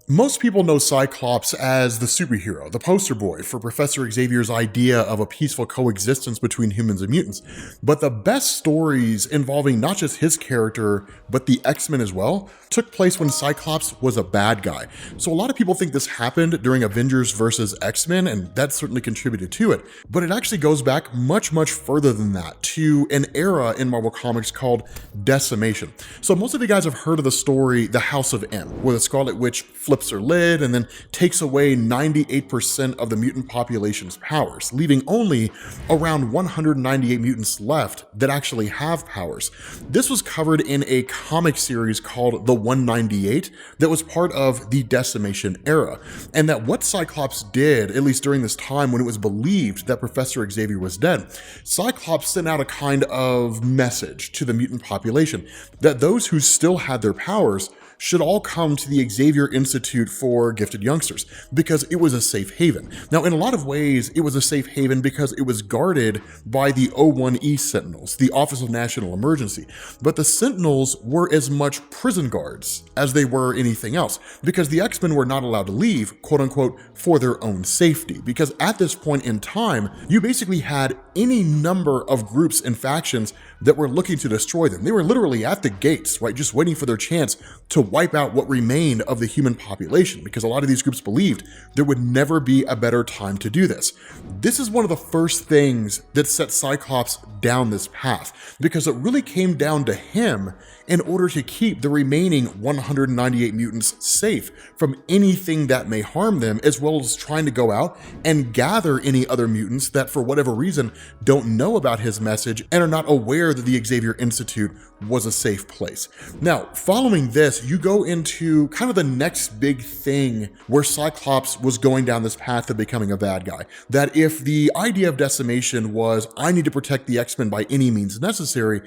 Most people know Cyclops as the superhero, the poster boy for Professor Xavier's idea of a peaceful coexistence between humans and mutants. But the best stories involving not just his character, but the X-Men as well, took place when Cyclops was a bad guy. So a lot of people think this happened during Avengers versus X-Men, and that certainly contributed to it. But it actually goes back much, much further than that, to an era in Marvel Comics called Decimation. So most of you guys have heard of the story The House of M, where the Scarlet Witch flips her lid and then takes away 98% of the mutant population's powers, leaving only around 198 mutants left that actually have powers. This was covered in a comic series called The 198 that was part of the Decimation era, and that what Cyclops did, at least during this time when it was believed that Professor Xavier was dead, Cyclops sent out a kind of message to the mutant population that those who still had their powers should all come to the Xavier Institute for Gifted Youngsters because it was a safe haven. Now, in a lot of ways, it was a safe haven because it was guarded by the O1E Sentinels, the Office of National Emergency. But the Sentinels were as much prison guards as they were anything else because the X-Men were not allowed to leave, quote unquote, for their own safety. Because at this point in time, you basically had any number of groups and factions that were looking to destroy them. They were literally at the gates, right, just waiting for their chance to wipe out what remained of the human population, because a lot of these groups believed there would never be a better time to do this. This is one of the first things that set Cyclops down this path, because it really came down to him in order to keep the remaining 198 mutants safe from anything that may harm them, as well as trying to go out and gather any other mutants that for whatever reason don't know about his message and are not aware that the Xavier Institute was a safe place. Now, following this, you go into kind of the next big thing where Cyclops was going down this path of becoming a bad guy. That if the idea of decimation was, I need to protect the X-Men by any means necessary,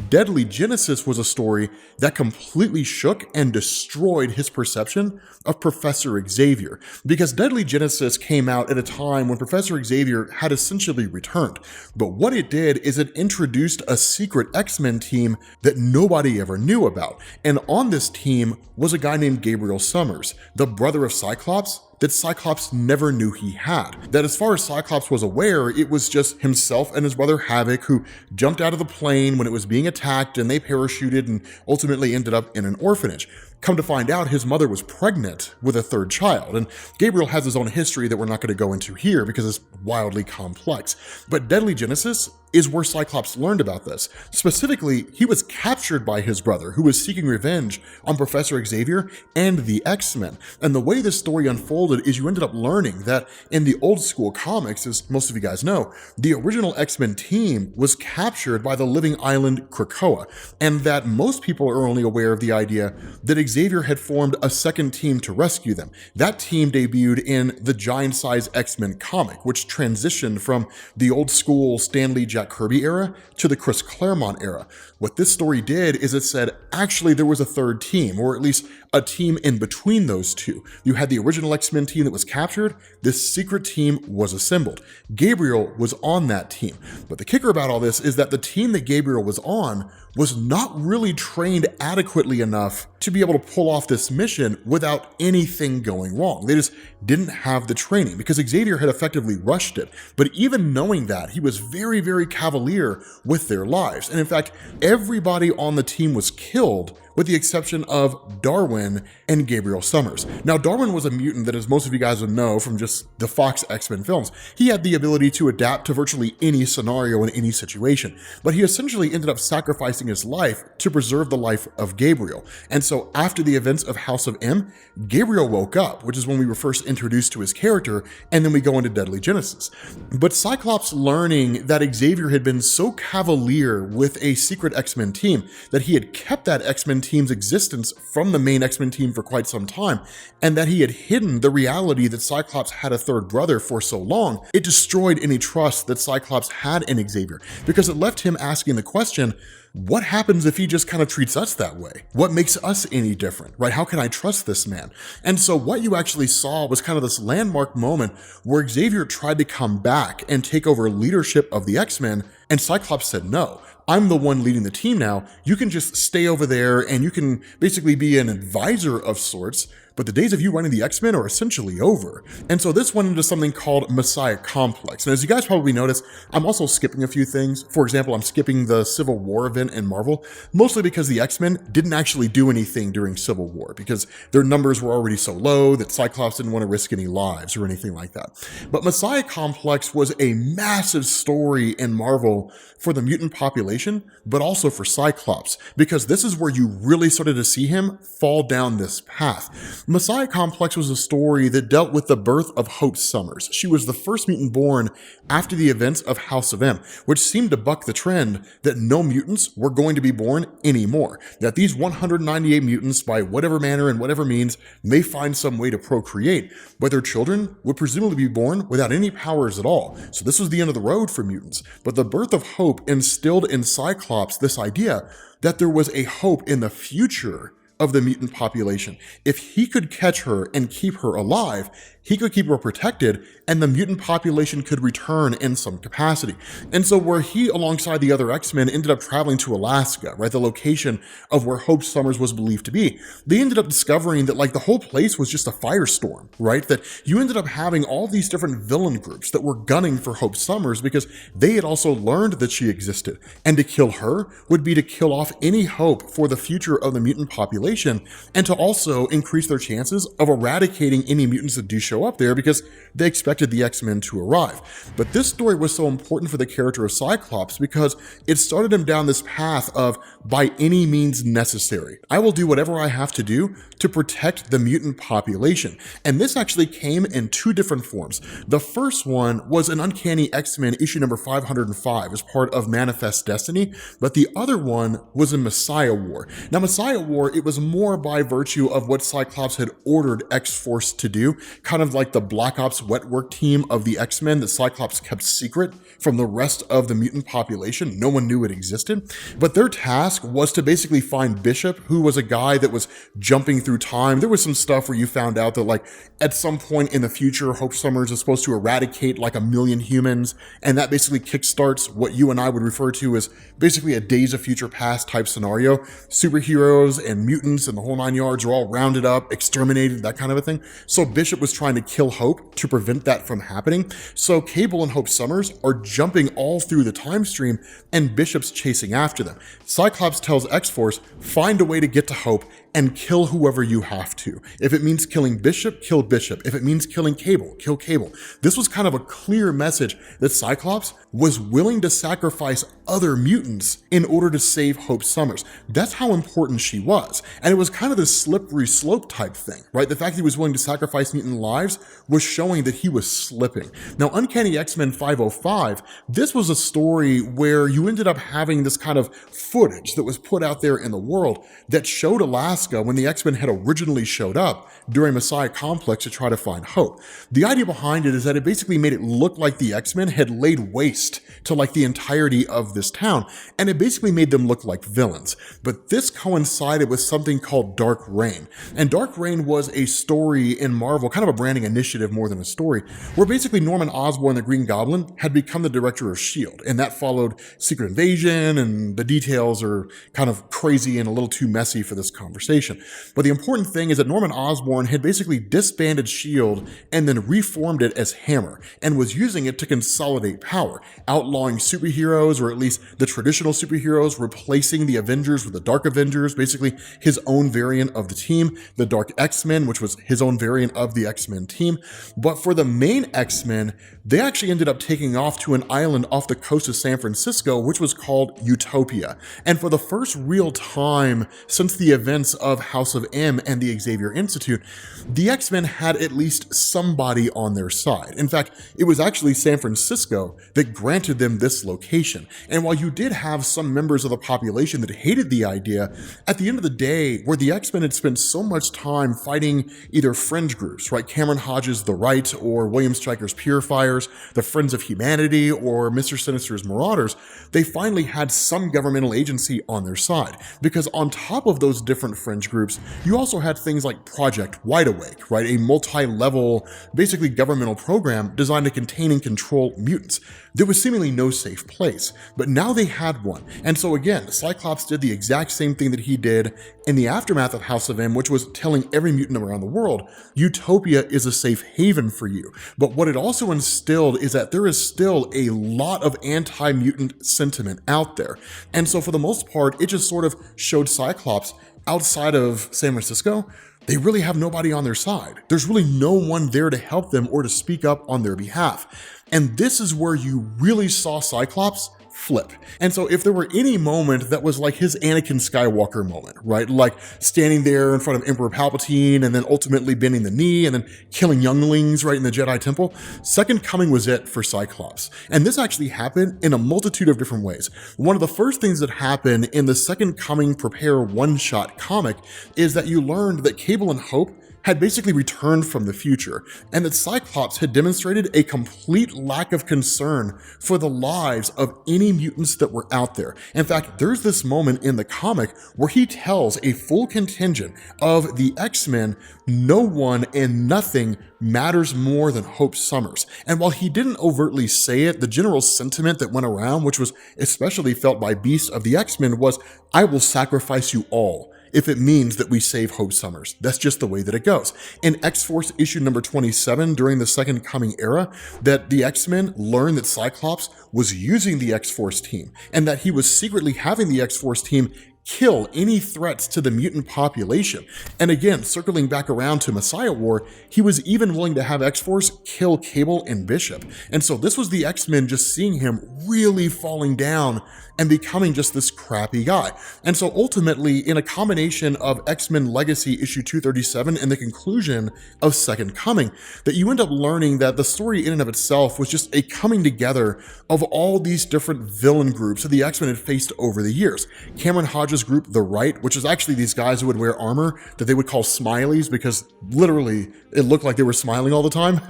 Deadly Genesis was a story that completely shook and destroyed his perception of Professor Xavier. Because Deadly Genesis came out at a time when Professor Xavier had essentially returned. But what it did is it introduced a secret X-Men team that nobody ever knew about. And on this team was a guy named Gabriel Summers, the brother of Cyclops, that Cyclops never knew he had. That as far as Cyclops was aware, it was just himself and his brother Havoc who jumped out of the plane when it was being attacked and they parachuted and ultimately ended up in an orphanage. Come to find out, his mother was pregnant with a third child, and Gabriel has his own history that we're not going to go into here because it's wildly complex. But Deadly Genesis is where Cyclops learned about this. Specifically, he was captured by his brother, who was seeking revenge on Professor Xavier and the X-Men. And the way this story unfolded is you ended up learning that in the old school comics, as most of you guys know, the original X-Men team was captured by the living island Krakoa, and that most people are only aware of the idea that Xavier had formed a second team to rescue them. That team debuted in the Giant Size X-Men comic, which transitioned from the old school Stan Lee, Jack Kirby era to the Chris Claremont era. What this story did is it said, actually, there was a third team, or at least a team in between those two. You had the original X-Men team that was captured. This secret team was assembled. Gabriel was on that team. But the kicker about all this is that the team that Gabriel was on was not really trained adequately enough to be able to pull off this mission without anything going wrong. They just didn't have the training because Xavier had effectively rushed it. But even knowing that, he was very, very cavalier with their lives. And in fact, everybody on the team was killed with the exception of Darwin and Gabriel Summers. Now, Darwin was a mutant that, as most of you guys would know from just the Fox X-Men films, he had the ability to adapt to virtually any scenario in any situation, but he essentially ended up sacrificing his life to preserve the life of Gabriel. And so after the events of House of M, Gabriel woke up, which is when we were first introduced to his character, and then we go into Deadly Genesis. But Cyclops learning that Xavier had been so cavalier with a secret X-Men team that he had kept that X-Men team's existence from the main X-Men team for quite some time, and that he had hidden the reality that Cyclops had a third brother for so long, it destroyed any trust that Cyclops had in Xavier, because it left him asking the question, what happens if he just kind of treats us that way? What makes us any different, right? How can I trust this man? And so what you actually saw was kind of this landmark moment where Xavier tried to come back and take over leadership of the X-Men, and Cyclops said, no, I'm the one leading the team now. You can just stay over there and you can basically be an advisor of sorts, but the days of you running the X-Men are essentially over. And so this went into something called Messiah Complex. And as you guys probably noticed, I'm also skipping a few things. For example, I'm skipping the Civil War event in Marvel, mostly because the X-Men didn't actually do anything during Civil War, because their numbers were already so low that Cyclops didn't want to risk any lives or anything like that. But Messiah Complex was a massive story in Marvel for the mutant population, but also for Cyclops, because this is where you really started to see him fall down this path. Messiah Complex was a story that dealt with the birth of Hope Summers. She was the first mutant born after the events of House of M, which seemed to buck the trend that no mutants were going to be born anymore. That these 198 mutants, by whatever manner and whatever means, may find some way to procreate, but their children would presumably be born without any powers at all. So this was the end of the road for mutants. But the birth of Hope instilled in Cyclops this idea that there was a hope in the future of the mutant population. If he could catch her and keep her alive, he could keep her protected, and the mutant population could return in some capacity. And so where he, alongside the other X-Men, ended up traveling to Alaska, right, the location of where Hope Summers was believed to be, they ended up discovering that, like, the whole place was just a firestorm, right? That you ended up having all these different villain groups that were gunning for Hope Summers because they had also learned that she existed. And to kill her would be to kill off any hope for the future of the mutant population, and to also increase their chances of eradicating any mutants that do show up there, because they expected the X-Men to arrive. But this story was so important for the character of Cyclops because it started him down this path of, by any means necessary, I will do whatever I have to do to protect the mutant population. And this actually came in two different forms. The first one was an Uncanny X-Men issue number 505 as part of Manifest Destiny, but the other one was in Messiah War. Now, Messiah War, it was more by virtue of what Cyclops had ordered X-Force to do, kind of like the Black Ops wet work team of the X-Men that Cyclops kept secret from the rest of the mutant population. No one knew it existed. But their task was to basically find Bishop, who was a guy that was jumping through time. There was some stuff where you found out that, like, at some point in the future, Hope Summers is supposed to eradicate like 1 million humans, and that basically kickstarts what you and I would refer to as basically a Days of Future Past type scenario. Superheroes and mutants and the whole 9 yards are all rounded up, exterminated, that kind of a thing. So Bishop was trying to kill Hope to prevent that from happening. So Cable and Hope Summers are jumping all through the time stream, and Bishop's chasing after them. Cyclops tells X-Force, find a way to get to Hope and kill whoever you have to. If it means killing Bishop, kill Bishop. If it means killing Cable, kill Cable. This was kind of a clear message that Cyclops was willing to sacrifice other mutants in order to save Hope Summers. That's how important she was. And it was kind of this slippery slope type thing, right? The fact that he was willing to sacrifice mutant lives was showing that he was slipping. Now, Uncanny X-Men 505, this was a story where you ended up having this kind of footage that was put out there in the world that showed Alaska when the X-Men had originally showed up during Messiah Complex to try to find Hope. The idea behind it is that it basically made it look like the X-Men had laid waste to like the entirety of this town, and it basically made them look like villains. But this coincided with something called Dark Reign. And Dark Reign was a story in Marvel, kind of a branding initiative more than a story, where basically Norman Osborn, the Green Goblin, had become the director of S.H.I.E.L.D. And that followed Secret Invasion, and the details are kind of crazy and a little too messy for this conversation. But the important thing is that Norman Osborn had basically disbanded S.H.I.E.L.D. and then reformed it as Hammer, and was using it to consolidate power, outlawing superheroes, or at least the traditional superheroes, replacing the Avengers with the Dark Avengers, basically his own variant of the team, the Dark X-Men, which was his own variant of the X-Men team. But for the main X-Men, they actually ended up taking off to an island off the coast of San Francisco, which was called Utopia. And for the first real time since the events of House of M and the Xavier Institute, the X-Men had at least somebody on their side. In fact, it was actually San Francisco that granted them this location. And while you did have some members of the population that hated the idea, at the end of the day, where the X-Men had spent so much time fighting either fringe groups, right, Cameron Hodges' The Right, or William Stryker's Purifiers, the Friends of Humanity, or Mr. Sinister's Marauders, they finally had some governmental agency on their side. Because on top of those different fringe groups, you also had things like Project Wide Awake, right? A multi-level, basically governmental program designed to contain and control mutants. There was seemingly no safe place, but now they had one. And so again, Cyclops did the exact same thing that he did in the aftermath of House of M, which was telling every mutant around the world, Utopia is a safe haven for you. But what it also instilled is that there is still a lot of anti-mutant sentiment out there. And so for the most part, it just sort of showed Cyclops outside of San Francisco, they really have nobody on their side. There's really no one there to help them or to speak up on their behalf. And this is where you really saw Cyclops flip. And so if there were any moment that was like his Anakin Skywalker moment, right? Like standing there in front of Emperor Palpatine and then ultimately bending the knee and then killing younglings right in the Jedi Temple, Second Coming was it for Cyclops. And this actually happened in a multitude of different ways. One of the first things that happened in the Second Coming Prepare one-shot comic is that you learned that Cable and Hope had basically returned from the future, and that Cyclops had demonstrated a complete lack of concern for the lives of any mutants that were out there. In fact, there's this moment in the comic where he tells a full contingent of the X-Men, no one and nothing matters more than Hope Summers. And while he didn't overtly say it, the general sentiment that went around, which was especially felt by Beast of the X-Men, was, I will sacrifice you all if it means that we save Hope Summers. That's just the way that it goes. In X-Force issue number 27 during the Second Coming era, that the X-Men learned that Cyclops was using the X-Force team and that he was secretly having the X-Force team kill any threats to the mutant population. And again, circling back around to Messiah War, he was even willing to have X-Force kill Cable and Bishop. And so this was the X-Men just seeing him really falling down and becoming just this crappy guy. And so ultimately, in a combination of X-Men Legacy issue 237 and the conclusion of Second Coming, that you end up learning that the story in and of itself was just a coming together of all these different villain groups that the X-Men had faced over the years. Cameron Hodges' group, The Right, which is actually these guys who would wear armor that they would call smileys because literally it looked like they were smiling all the time.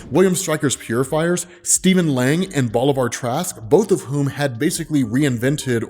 William Stryker's Purifiers, Stephen Lang and Bolivar Trask, both of whom had basically reinvented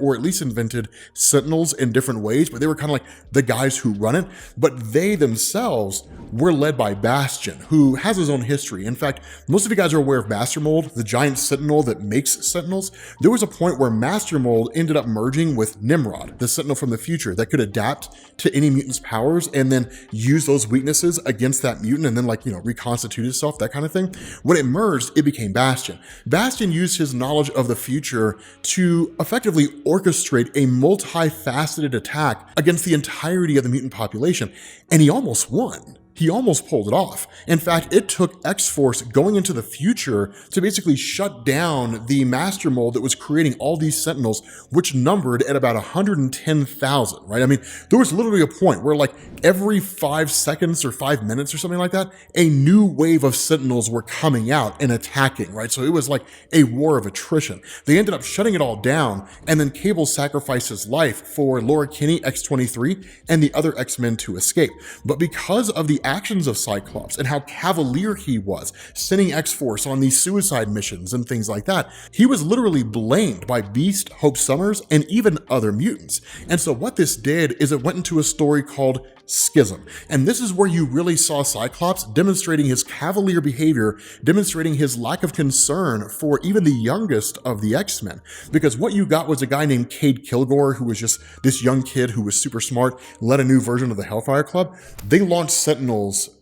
or at least invented Sentinels in different ways, but they were kind of like the guys who run it. But they themselves were led by Bastion, who has his own history. In fact, most of you guys are aware of Master Mold, the giant Sentinel that makes Sentinels. There was a point where Master Mold ended up merging with Nimrod, the Sentinel from the future that could adapt to any mutant's powers and then use those weaknesses against that mutant and then reconstitute itself, that kind of thing. When it merged, it became Bastion. Bastion used his knowledge of the future to effectively orchestrate a multifaceted attack against the entirety of the mutant population, and he almost won. He almost pulled it off. In fact, it took X-Force going into the future to basically shut down the Master Mold that was creating all these Sentinels, which numbered at about 110,000, right? I mean, there was literally a point where like every 5 seconds or 5 minutes or something like that, a new wave of Sentinels were coming out and attacking, right? So it was like a war of attrition. They ended up shutting it all down, and then Cable sacrificed his life for Laura Kinney, X-23, and the other X-Men to escape. But because of the actions of Cyclops and how cavalier he was, sending X-Force on these suicide missions and things like that, he was literally blamed by Beast, Hope Summers, and even other mutants. And so what this did is it went into a story called Schism. And this is where you really saw Cyclops demonstrating his cavalier behavior, demonstrating his lack of concern for even the youngest of the X-Men. Because what you got was a guy named Cade Kilgore, who was just this young kid who was super smart, led a new version of the Hellfire Club. They launched Sentinels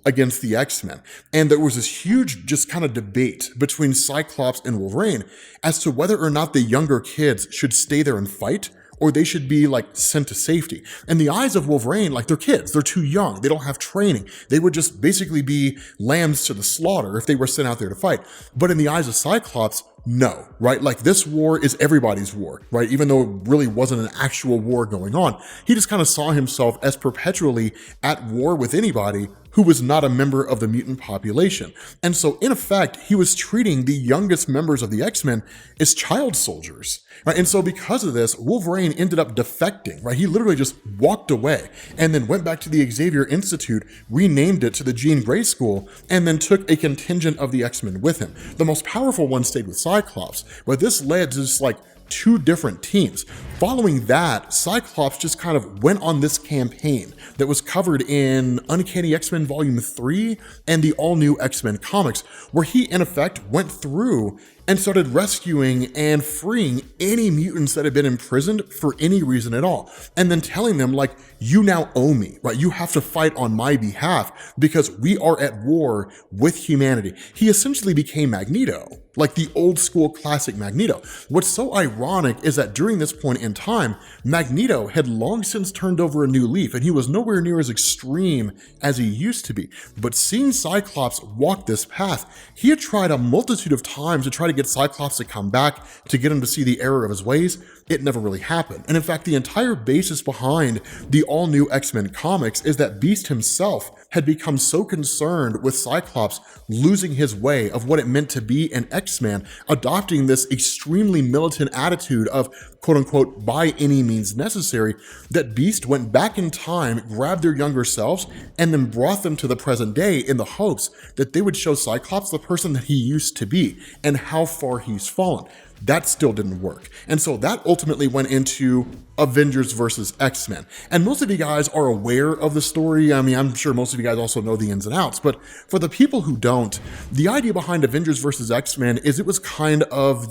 against the X-Men. And there was this huge just kind of debate between Cyclops and Wolverine as to whether or not the younger kids should stay there and fight, or they should be like sent to safety. In the eyes of Wolverine, like they're kids, they're too young, they don't have training. They would just basically be lambs to the slaughter if they were sent out there to fight. But in the eyes of Cyclops, no, right? Like this war is everybody's war, right? Even though it really wasn't an actual war going on. He just kind of saw himself as perpetually at war with anybody who was not a member of the mutant population. And so in effect, he was treating the youngest members of the X-Men as child soldiers, right? And so because of this, Wolverine ended up defecting, right? He literally just walked away and then went back to the Xavier Institute, renamed it to the Jean Grey School, and then took a contingent of the X-Men with him. The most powerful one stayed with Cyclops, but this led to just like 2 different teams. Following that, Cyclops just kind of went on this campaign that was covered in Uncanny X-Men Volume 3 and the all-new X-Men comics, where he, in effect, went through and started rescuing and freeing any mutants that had been imprisoned for any reason at all, and then telling them, like, you now owe me, right? You have to fight on my behalf because we are at war with humanity. He essentially became Magneto, like the old school classic Magneto. What's so ironic is that during this point in time, Magneto had long since turned over a new leaf and he was nowhere near as extreme as he used to be. But seeing Cyclops walk this path, he had tried a multitude of times to try to get Cyclops to come back, to get him to see the error of his ways. It never really happened. And in fact, the entire basis behind the all-new X-Men comics is that Beast himself had become so concerned with Cyclops losing his way of what it meant to be an X-Man, adopting this extremely militant attitude of quote-unquote by any means necessary, that Beast went back in time, grabbed their younger selves, and then brought them to the present day in the hopes that they would show Cyclops the person that he used to be and how far he's fallen. That still didn't work. And so that ultimately went into Avengers versus X-Men. And most of you guys are aware of the story. I mean, I'm sure most of you guys also know the ins and outs, but for the people who don't, the idea behind Avengers versus X-Men is it was kind of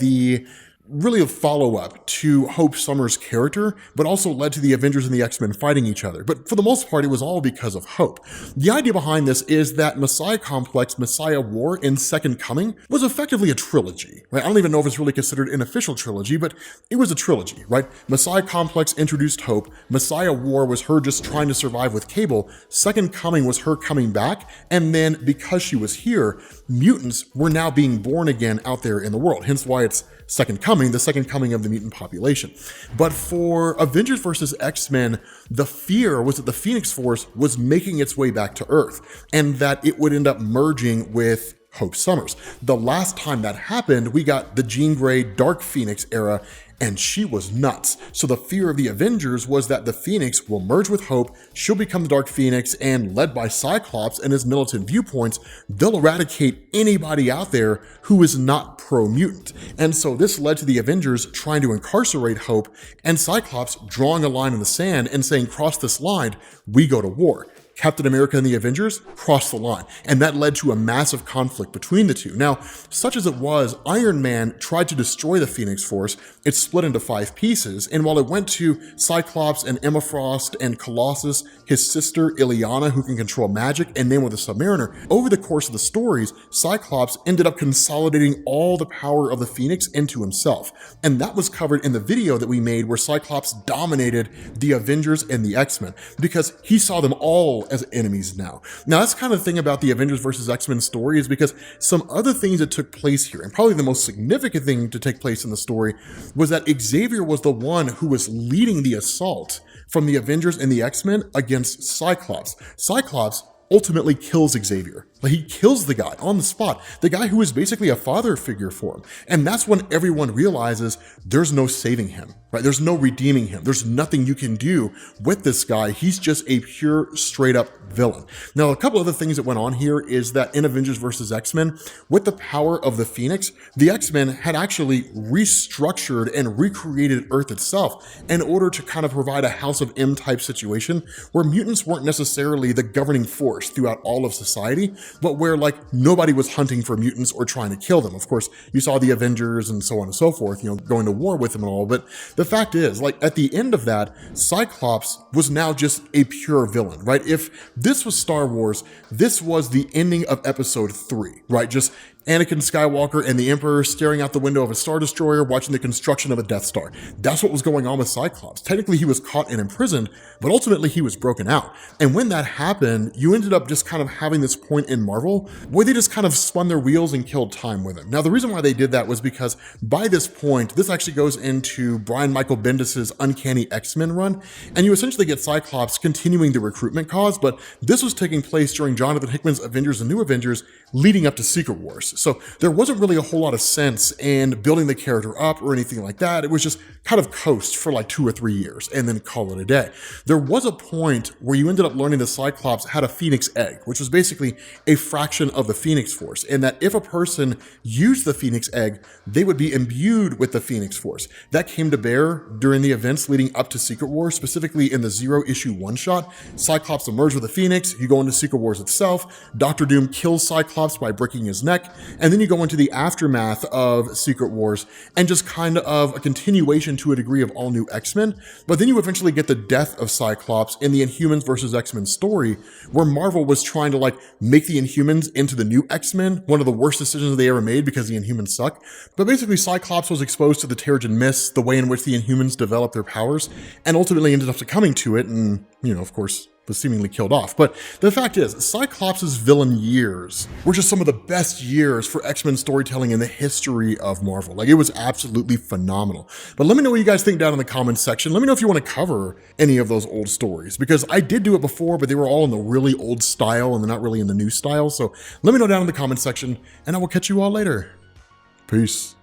really a follow-up to Hope Summers' character, but also led to the Avengers and the X-Men fighting each other. But for the most part, it was all because of Hope. The idea behind this is that Messiah Complex, Messiah War, and Second Coming was effectively a trilogy, right? I don't even know if it's really considered an official trilogy, but it was a trilogy, right? Messiah Complex introduced Hope. Messiah War was her just trying to survive with Cable. Second Coming was her coming back. And then because she was here, mutants were now being born again out there in the world. Hence why it's Second Coming, the second coming of the mutant population. But for Avengers versus X-Men, the fear was that the Phoenix Force was making its way back to Earth and that it would end up merging with Hope Summers. The last time that happened, we got the Jean Grey Dark Phoenix era, and she was nuts. So the fear of the Avengers was that the Phoenix will merge with Hope, she'll become the Dark Phoenix, and led by Cyclops and his militant viewpoints, they'll eradicate anybody out there who is not pro-mutant. And so this led to the Avengers trying to incarcerate Hope, and Cyclops drawing a line in the sand and saying, cross this line, we go to war. Captain America and the Avengers crossed the line, and that led to a massive conflict between the two. Now, such as it was, Iron Man tried to destroy the Phoenix Force. It split into 5 pieces, and while it went to Cyclops and Emma Frost and Colossus, his sister Illyana, who can control magic, and Namor the Submariner, over the course of the stories, Cyclops ended up consolidating all the power of the Phoenix into himself. And that was covered in the video that we made where Cyclops dominated the Avengers and the X-Men, because he saw them all as enemies now. Now, that's kind of the thing about the Avengers versus X-Men story, is because some other things that took place here, and probably the most significant thing to take place in the story, was that Xavier was the one who was leading the assault from the Avengers and the X-Men against Cyclops. Cyclops ultimately kills Xavier. Like, he kills the guy on the spot, the guy who is basically a father figure for him. And that's when everyone realizes there's no saving him, right? There's no redeeming him. There's nothing you can do with this guy. He's just a pure, straight up villain. Now, a couple other things that went on here is that in Avengers versus X-Men, with the power of the Phoenix, the X-Men had actually restructured and recreated Earth itself in order to kind of provide a House of M type situation where mutants weren't necessarily the governing force throughout all of society, but where like nobody was hunting for mutants or trying to kill them. Of course, you saw the Avengers and so on and so forth, going to war with them and all. But the fact is, like, at the end of that, Cyclops was now just a pure villain, right? If this was Star Wars, this was the ending of episode 3, right? Just Anakin Skywalker and the Emperor staring out the window of a Star Destroyer watching the construction of a Death Star. That's what was going on with Cyclops. Technically, he was caught and imprisoned, but ultimately he was broken out. And when that happened, you ended up just kind of having this point in Marvel where they just kind of spun their wheels and killed time with him. Now, the reason why they did that was because by this point, this actually goes into Brian Michael Bendis's Uncanny X-Men run, and you essentially get Cyclops continuing the recruitment cause, but this was taking place during Jonathan Hickman's Avengers and New Avengers leading up to Secret Wars. years. So there wasn't really a whole lot of sense in building the character up or anything like that. It was just kind of coast for like 2 or 3 years and then call it a day. There was a point where you ended up learning the Cyclops had a Phoenix egg, which was basically a fraction of the Phoenix Force, and that if a person used the Phoenix egg, they would be imbued with the Phoenix Force. That came to bear during the events leading up to Secret Wars, specifically in the zero-issue one-shot. Cyclops emerged with a Phoenix, you go into Secret Wars itself, Dr. Doom kills Cyclops by breaking his neck, and then you go into the aftermath of Secret Wars and just kind of a continuation to a degree of all new X-Men, but then you eventually get the death of Cyclops in the Inhumans versus X-Men story, where Marvel was trying to like make the Inhumans into the new X-Men, one of the worst decisions they ever made because the Inhumans suck. But basically Cyclops was exposed to the Terrigen Mist, the way in which the Inhumans developed their powers, and ultimately ended up succumbing to it and, of course, was seemingly killed off. But the fact is, Cyclops' villain years were just some of the best years for X-Men storytelling in the history of Marvel. Like, it was absolutely phenomenal. But let me know what you guys think down in the comments section. Let me know if you want to cover any of those old stories, because I did do it before, but they were all in the really old style and they're not really in the new style. So let me know down in the comments section, and I will catch you all later. Peace.